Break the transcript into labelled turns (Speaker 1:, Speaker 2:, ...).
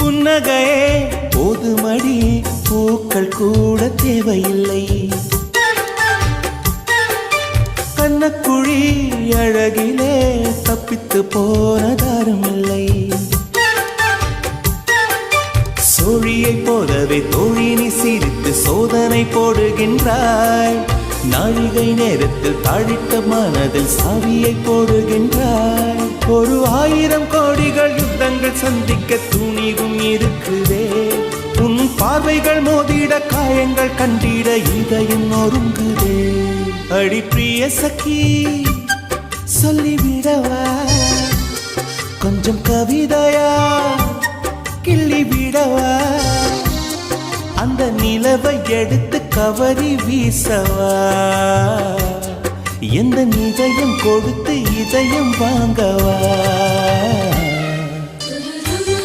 Speaker 1: புன்னகையே போதுமடி, பூக்கள் கூட தேவையில்லை. கண்ணக்குழி அழகிலே தப்பித்து போனதாரும் இல்லை. சோழியை போலவே தோழினி சிரித்து சோதனை போடுகின்றாய். நாழிகை நேரத்தில் தாழிட்ட மனதில் சாவியை போடுகின்றாய். 1000 கோடிகள் யுத்தங்கள் சந்திக்க துணிவும் இருக்குதே. உன் பார்வைகள் மோதிட காயங்கள் கண்டிட இதயம் நொறுங்குதே. அடி பிரிய சகி சொல்லிவிடவா கொஞ்சம் கவிதையா கிள்ளி விடவா. அந்த நிலவை எடுத்து கவரி வீசவா. எந்த இதயம் கொடுத்து இதயம் வாங்கவா.